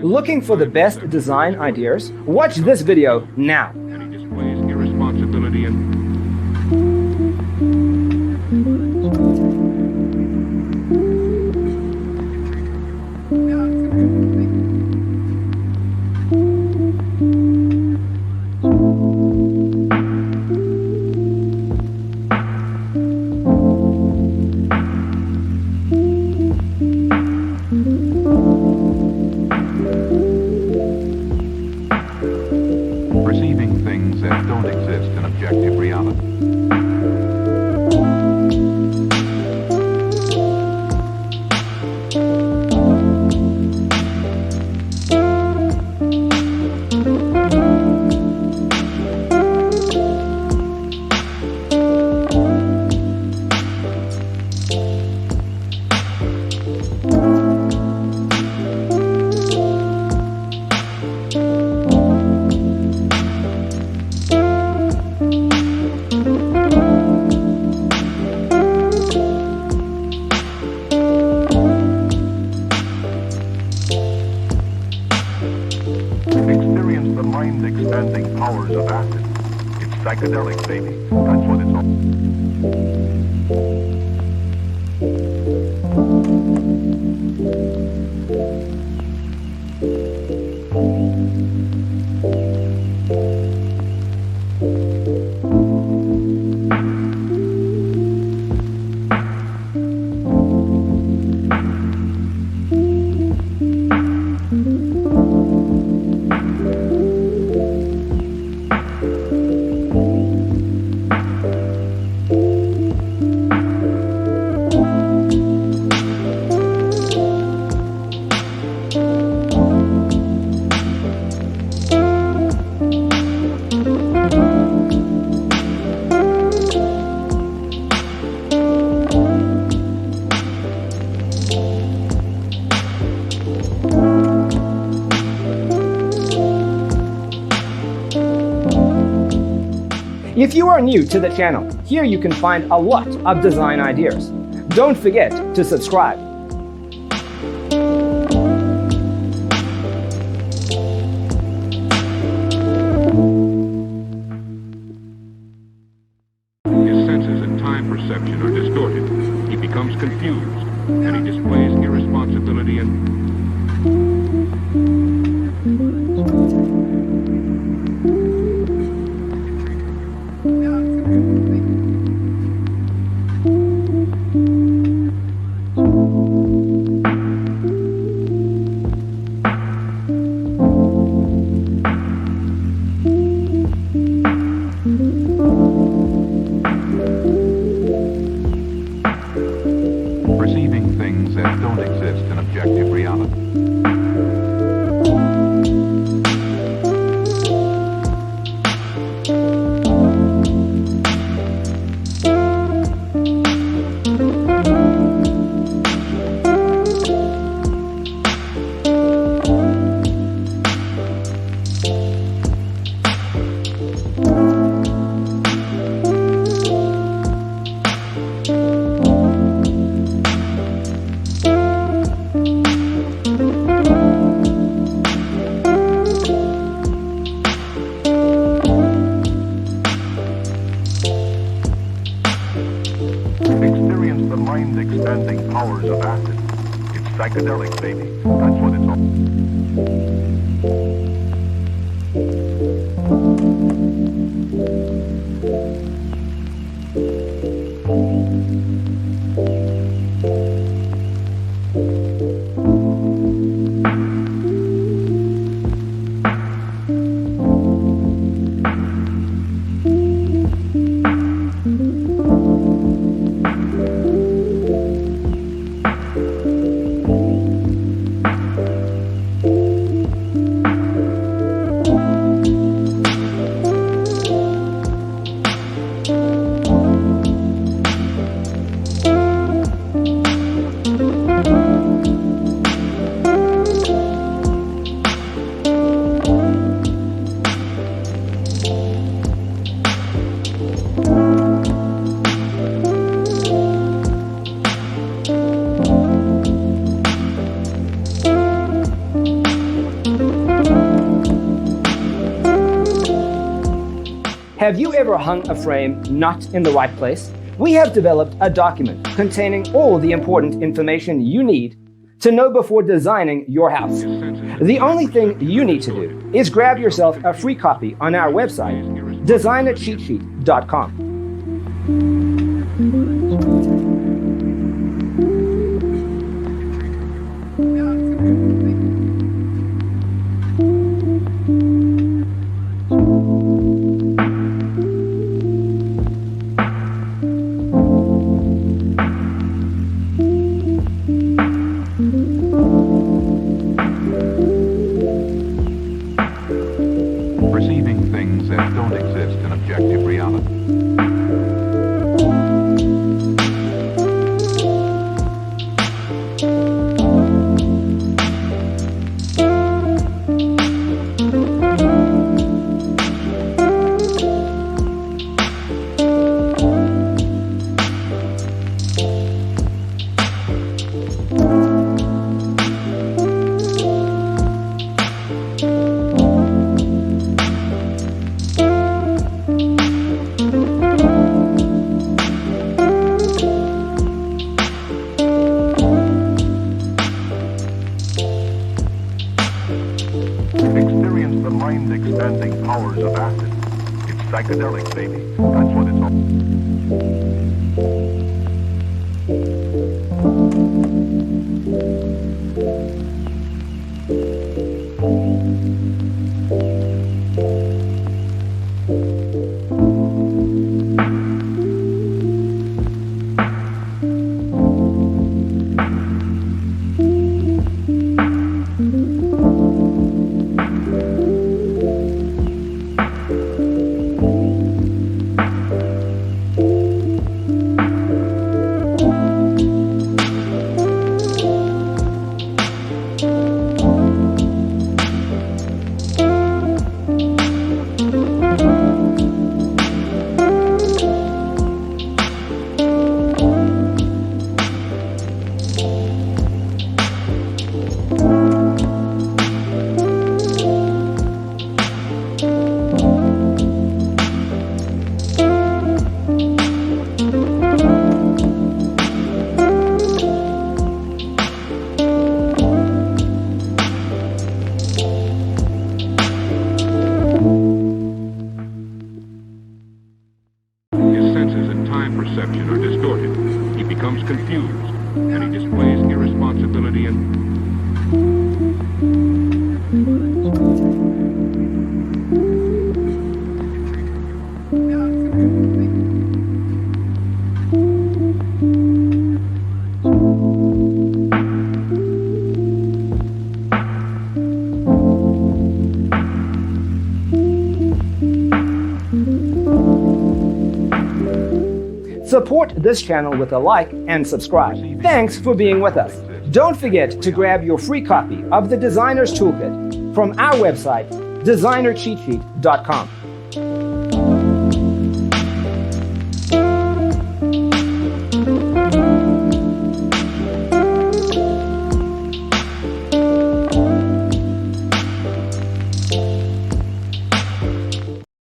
Looking for the best design ideas? Watch this video now. And he displays irresponsibility and perceiving things that don't exist in objective reality. Experience the mind-expanding powers of acid. It's psychedelic, baby. That's what it's all. If you are new to the channel, here you can find a lot of design ideas. Don't forget to subscribe. His senses and time perception are distorted. He becomes confused, and he displays irresponsibility and perceiving things that don't exist in objective reality. Experience the mind-expanding powers of acid. It's psychedelic, baby. That's what it's all. Have you ever hung a frame not in the right place? We have developed a document containing all the important information you need to know before designing your house. The only thing you need to do is grab yourself a free copy on our website, designercheatsheet.com. Perceiving things that don't exist in objective reality. Experience the mind-expanding powers of acid. It's psychedelic, baby. That's what it's all. His senses and time perception are distorted. He becomes confused, and he displays irresponsibility and... Support this channel with a like and subscribe. Thanks for being with us. Don't forget to grab your free copy of the Designer's Toolkit from our website, designercheatsheet.com.